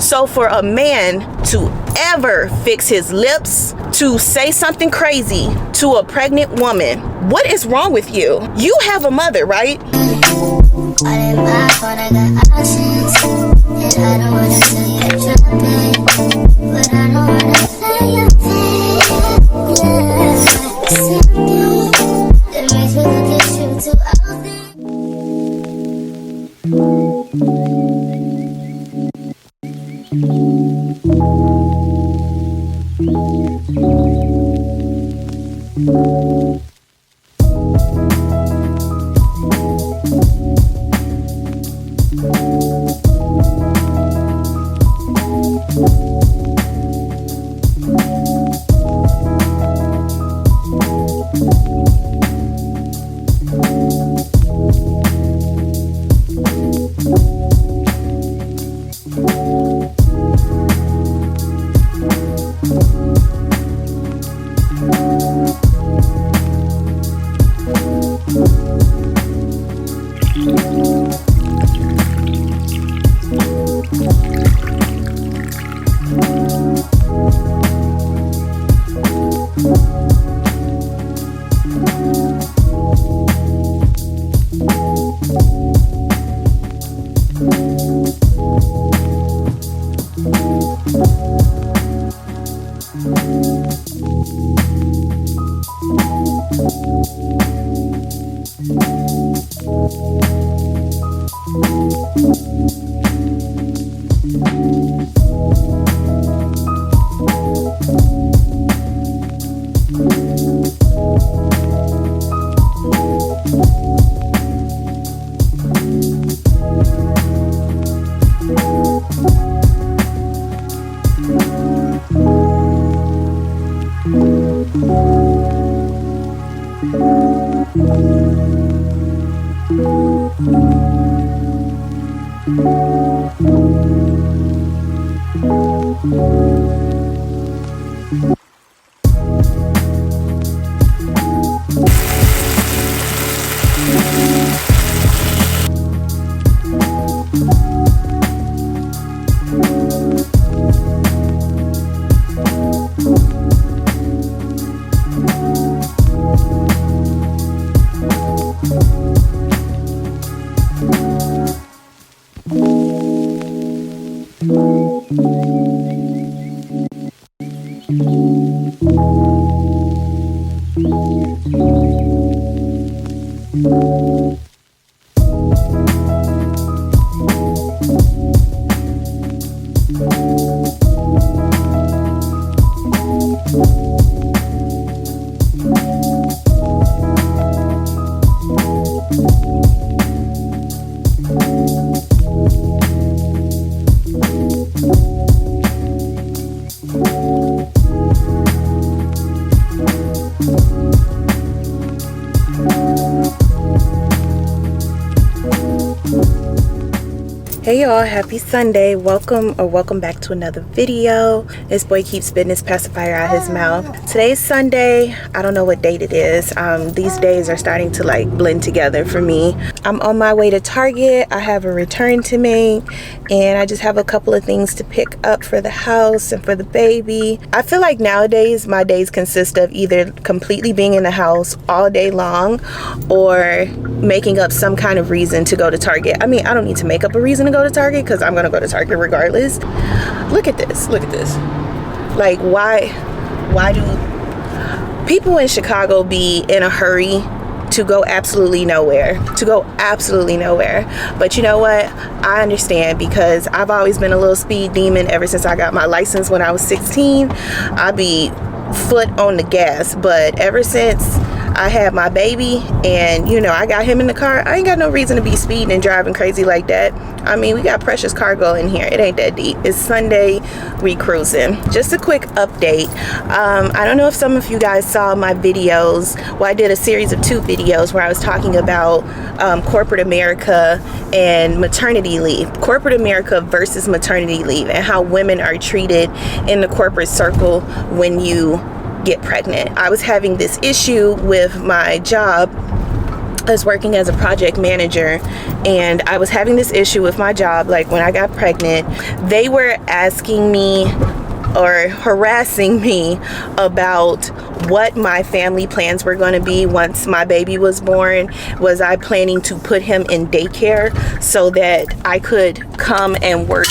So for a man to ever fix his lips, to say something crazy to a pregnant woman, what is wrong with you? You have a mother, right? Hey y'all, happy Sunday. Welcome back to another video. This boy keeps spitting his pacifier out his mouth. Today's Sunday. I don't know what date it is. These days are starting to like blend together for me. I'm on my way to Target. I have a return to make and I just have a couple of things to pick up for the house and for the baby. I feel like nowadays my days consist of either completely being in the house all day long or making up some kind of reason to go to Target. I mean, I don't need to make up a reason to go to Target because I'm gonna go to Target regardless. Look at this. Like, why do people in Chicago be in a hurry to go absolutely nowhere? But you know what? I understand because I've always been a little speed demon ever since I got my license when I was 16. I be foot on the gas, but ever since I had my baby and you know I got him in the car, I ain't got no reason to be speeding and driving crazy like that. I mean, we got precious cargo in here. It ain't that deep. It's Sunday, we cruising. Just a quick update. I don't know if some of you guys saw my videos. Well, I did a series of 2 videos where I was talking about corporate America and maternity leave. Corporate America versus maternity leave and how women are treated in the corporate circle when you get pregnant. I was having this issue with my job I was working as a project manager, and I was having this issue with my job. Like when I got pregnant, they were asking me or harassing me about what my family plans were going to be once my baby was born. Was I planning to put him in daycare so that I could come and work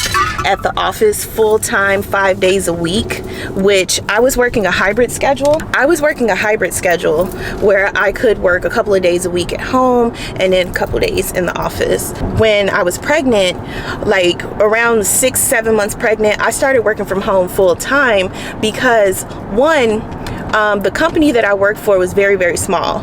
at the office full-time 5 days a week, which I was working a hybrid schedule. I was working a hybrid schedule where I could work a couple of days a week at home and then a couple of days in the office. When I was pregnant, like around 6-7 months pregnant, I started working from home full-time because one, the company that I worked for was very, very small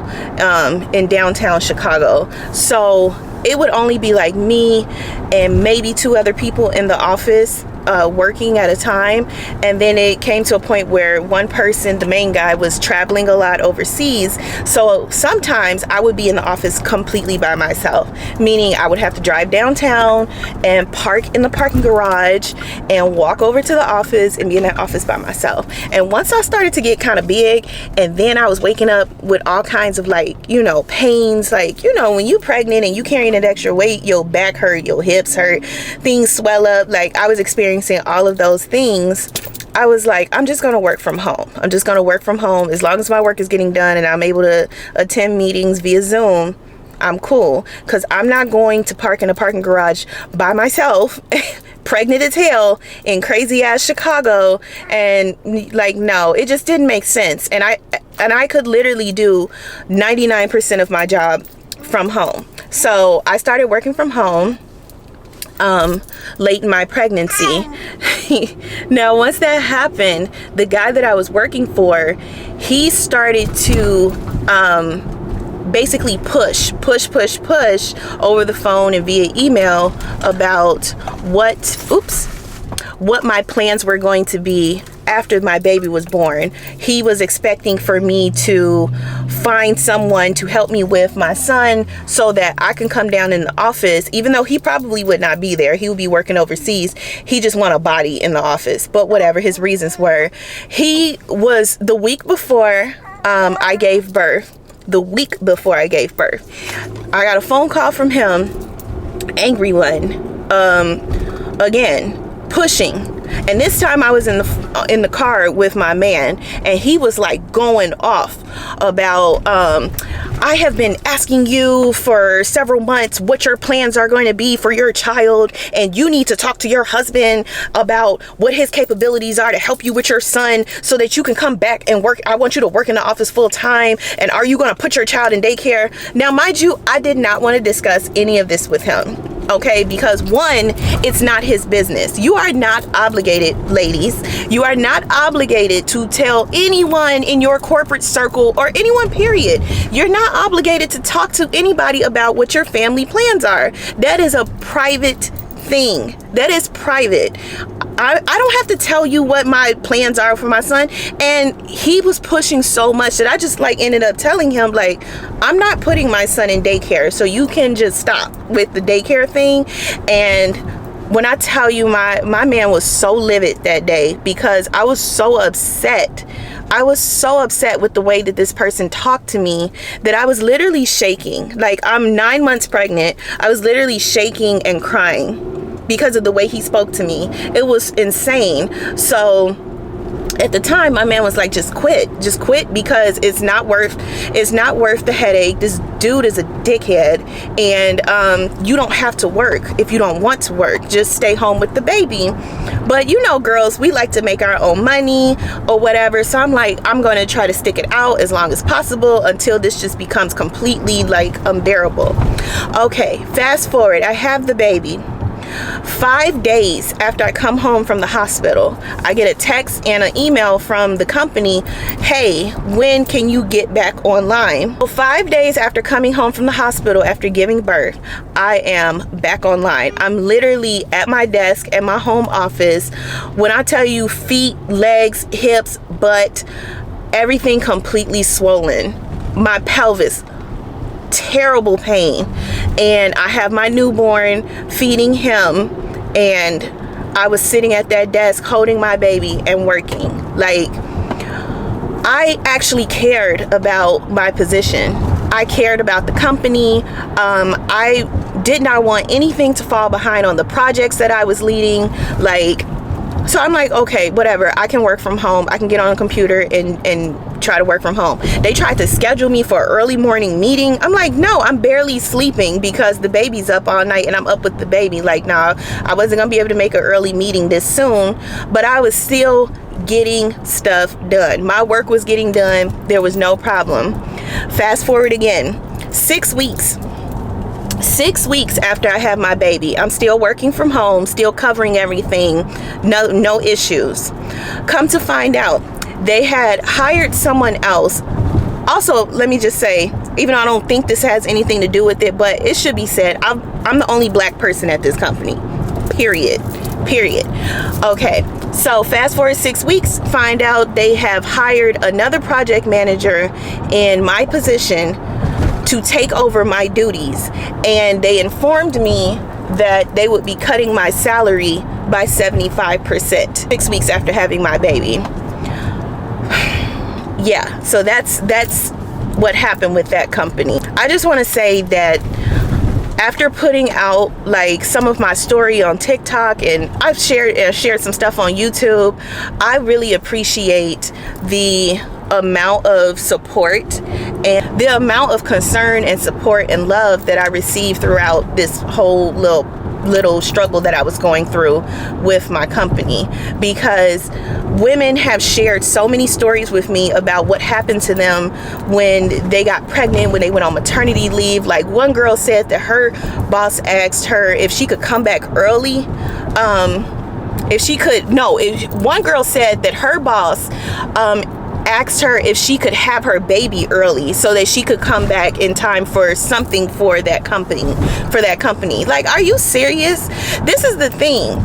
in downtown Chicago. So it would only be like me and maybe 2 other people in the office working at a time. And then it came to a point where one person, the main guy, was traveling a lot overseas. So sometimes I would be in the office completely by myself, meaning I would have to drive downtown and park in the parking garage and walk over to the office and be in that office by myself. And once I started to get kind of big, and then I was waking up with all kinds of pains, when you pregnant and you carrying an extra weight, your back hurt, your hips hurt, things swell up. Like I was experiencing all of those things. I was like, I'm just going to work from home. I'm just going to work from home. As long as my work is getting done and I'm able to attend meetings via Zoom, I'm cool. Because I'm not going to park in a parking garage by myself, pregnant as hell in crazy ass Chicago. And no, it just didn't make sense. And I could literally do 99% of my job from home. So I started working from home late in my pregnancy. Now, once that happened, the guy that I was working for, he started to basically push over the phone and via email about what my plans were going to be after my baby was born. He was expecting for me to find someone to help me with my son so that I can come down in the office, even though he probably would not be there. He would be working overseas. He just want a body in the office. But whatever his reasons were, he was the week before I gave birth. The week before I gave birth, I got a phone call from him, angry one, again, pushing. And this time I was in the car with my man, and he was like going off about I have been asking you for several months what your plans are going to be for your child, and you need to talk to your husband about what his capabilities are to help you with your son so that you can come back and work. I want you to work in the office full time, and are you going to put your child in daycare? Now, mind you, I did not want to discuss any of this with him. Okay, because one, it's not his business. You are not obligated, ladies. You are not obligated to tell anyone in your corporate circle or anyone, period. You're not obligated to talk to anybody about what your family plans are. That is a private thing. That is private. I don't have to tell you what my plans are for my son. And he was pushing so much that I just ended up telling him, I'm not putting my son in daycare, so you can just stop with the daycare thing. And when I tell you, my man was so livid that day because I was so upset. I was so upset with the way that this person talked to me that I was literally shaking. I'm 9 months pregnant. I was literally shaking and crying because of the way he spoke to me. It was insane. So at the time, my man was like, just quit because it's not worth the headache. This dude is a dickhead, and you don't have to work if you don't want to work. Just stay home with the baby. But girls, we like to make our own money or whatever. So I'm like, I'm going to try to stick it out as long as possible until this just becomes completely unbearable. Okay, fast forward. I have the baby. 5 days after I come home from the hospital, I get a text and an email from the company, hey, when can you get back online? So 5 days after coming home from the hospital after giving birth, I am back online. I'm literally at my desk at my home office. When I tell you feet, legs, hips, butt, everything completely swollen. My pelvis, terrible pain, and I have my newborn, feeding him, and I was sitting at that desk holding my baby and working. I actually cared about my position. I cared about the company. I did not want anything to fall behind on the projects that I was leading. Like, so I'm like, okay, whatever, I can work from home. I can get on a computer and try to work from home. They tried to schedule me for an early morning meeting. I'm like, no, I'm barely sleeping because the baby's up all night and I'm up with the baby. Like, nah, I wasn't gonna be able to make an early meeting this soon, but I was still getting stuff done. My work was getting done. There was no problem. Fast forward again, 6 weeks. 6 weeks after I have my baby, I'm still working from home, still covering everything, no issues. Come to find out, they had hired someone else. Also, let me just say, even though I don't think this has anything to do with it, but it should be said, I'm the only black person at this company, period. Okay, so fast forward 6 weeks, find out they have hired another project manager in my position to take over my duties, and they informed me that they would be cutting my salary by 75% 6 weeks after having my baby. Yeah, so that's what happened with that company. I just want to say that after putting out like some of my story on TikTok, and I've shared some stuff on YouTube, I really appreciate the amount of support and the amount of concern and support and love that I received throughout this whole little struggle that I was going through with my company, because women have shared so many stories with me about what happened to them when they got pregnant, when they went on maternity leave. Like, one girl said that her boss asked her if she could come back early. One girl said that her boss asked her if she could have her baby early so that she could come back in time for something for that company. Like, are you serious? This is the thing.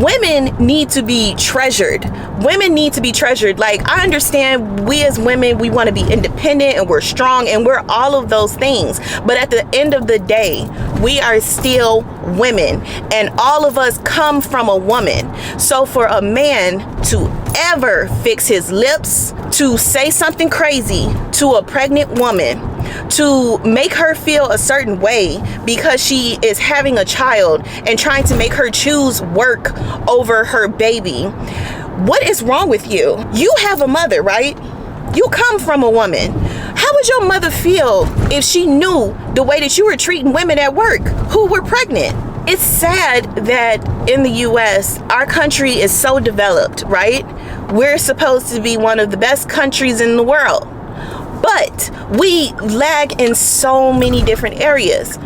Women need to be treasured. Women need to be treasured. Like, I understand we as women, we want to be independent and we're strong and we're all of those things. But at the end of the day, we are still women, and all of us come from a woman. So for a man to ever fix his lips, to say something crazy to a pregnant woman, to make her feel a certain way because she is having a child and trying to make her choose work over her baby, what is wrong with you? You have a mother, right? You come from a woman. How would your mother feel if she knew the way that you were treating women at work who were pregnant? It's sad that in the US, our country is so developed, right? We're supposed to be one of the best countries in the world, but we lag in so many different areas.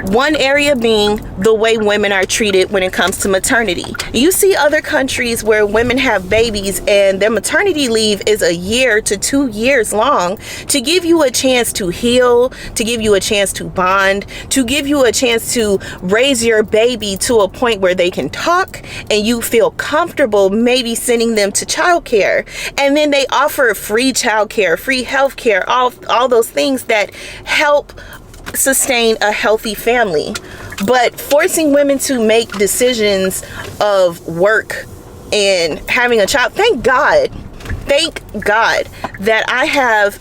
One area being the way women are treated when it comes to maternity. You see other countries where women have babies and their maternity leave is 1 year to 2 years long, to give you a chance to heal, to give you a chance to bond, to give you a chance to raise your baby to a point where they can talk and you feel comfortable maybe sending them to childcare. And then they offer free childcare, free healthcare, all those things that help sustain a healthy family. But forcing women to make decisions of work and having a child, thank God that I have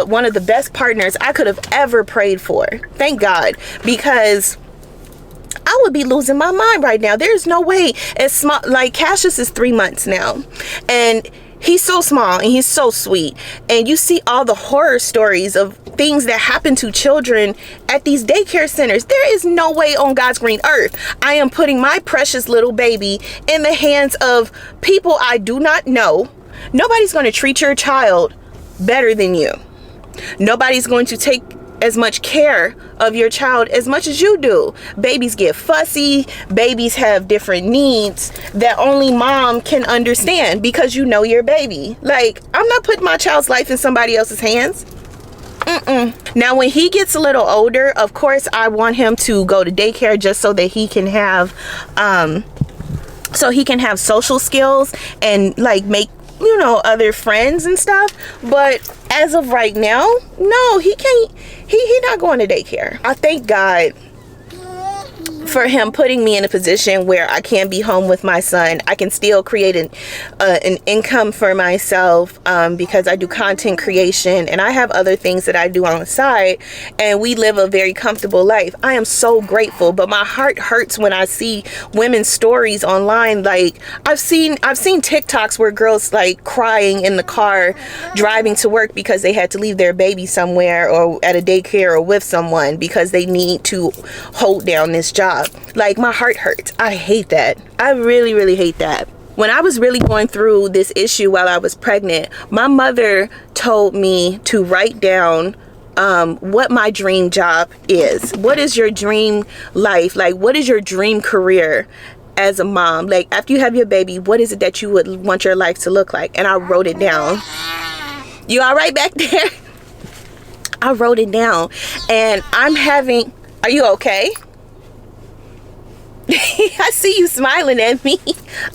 one of the best partners I could have ever prayed for. Thank God, because I would be losing my mind right now. There's no way. As small, like Cassius is 3 months now, and he's so small and he's so sweet. And you see all the horror stories of things that happen to children at these daycare centers. There is no way on God's green earth I am putting my precious little baby in the hands of people I do not know. Nobody's going to treat your child better than you. Nobody's going to take as much care of your child as much as you do. Babies get fussy. Babies have different needs that only mom can understand because you know your baby. Like, I'm not putting my child's life in somebody else's hands. Now, when he gets a little older, of course, I want him to go to daycare just so that he can have, social skills and like make, other friends and stuff. But as of right now, no, he can't. He not going to daycare. I thank God for him putting me in a position where I can be home with my son. I can still create an income for myself because I do content creation and I have other things that I do on the side, and we live a very comfortable life. I am so grateful, but my heart hurts when I see women's stories online. Like I've seen TikToks where girls like crying in the car driving to work because they had to leave their baby somewhere or at a daycare or with someone because they need to hold down this job. Like my heart hurts. I hate that. I really, really hate that. When I was really going through this issue while I was pregnant, my mother told me to write down what my dream job is. What is your dream life? Like, what is your dream career as a mom? Like, after you have your baby, what is it that you would want your life to look like? And I wrote it down. You all right back there? I wrote it down, and are you okay? I see you smiling at me.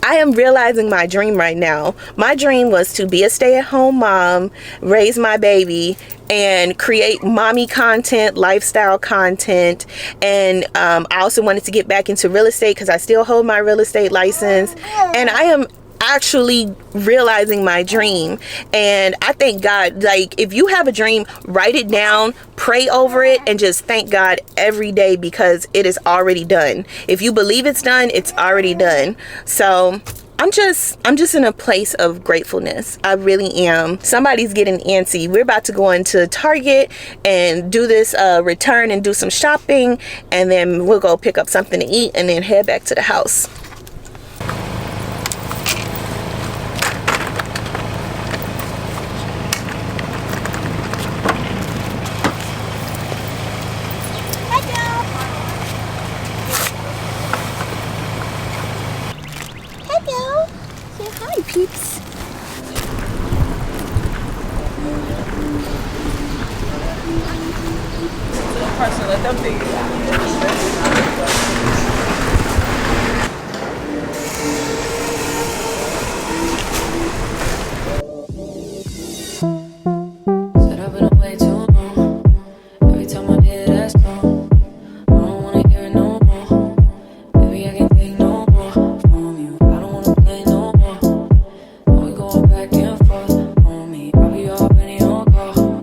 I am realizing my dream right now. My dream was to be a stay-at-home mom, raise my baby, and create mommy content, lifestyle content. And I also wanted to get back into real estate because I still hold my real estate license. And I am actually realizing my dream, and I thank God. Like, if you have a dream, write it down, pray over it, and just thank God every day because it is already done. If you believe it's done, it's already done. So I'm just in a place of gratefulness. I really am. Somebody's getting antsy. We're about to go into Target and do this return and do some shopping, and then we'll go pick up something to eat and then head back to the house. Peeps. Person, let them figure it out. Said I've been away too long. Every time I hear that song, I don't wanna hear it no more. Baby, I can't take no more from you. I don't wanna play no more. When we go back and forth on me, I'll be already on call.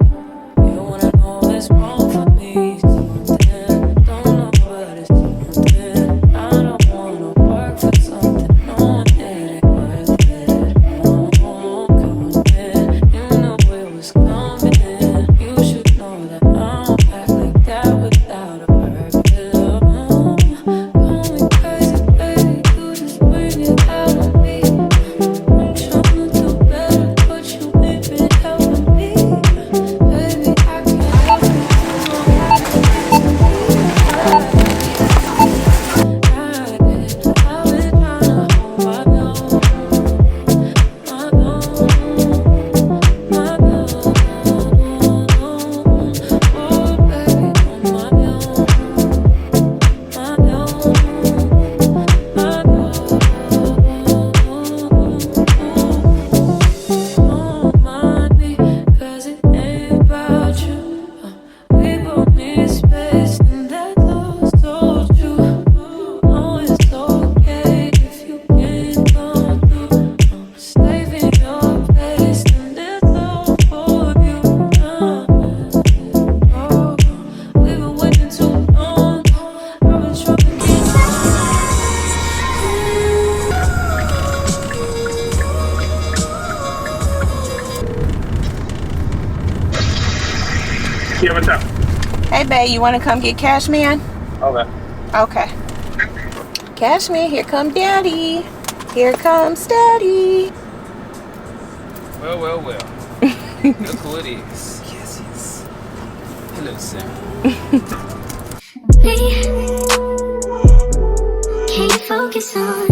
Even when I know it's wrong for me. Something, don't know, but it's something. I don't wanna work for something. No one did it worth it. No, coming in, you know it was coming in. You should know that I don't act like that without a purpose. Going crazy, baby, you just bring it out of me. I'm trying to do better, but you ain't been helping me. Baby, I can't help it. I've been trying to hold my own. Oh, baby, don't mind me, 'cause it ain't about you. We both need space, and that's also true. No, it's okay if you can't come through. I'm safe in your place, and it's all for you. Oh, we've been waiting too long. I've been trying to get Yeah, what's up? Hey, babe, you want to come get Cash Man? Okay. Okay. Cash Man, here come Daddy. Here comes Daddy. Well. Look who it is. Yes. Hello, Sam. Can't focus on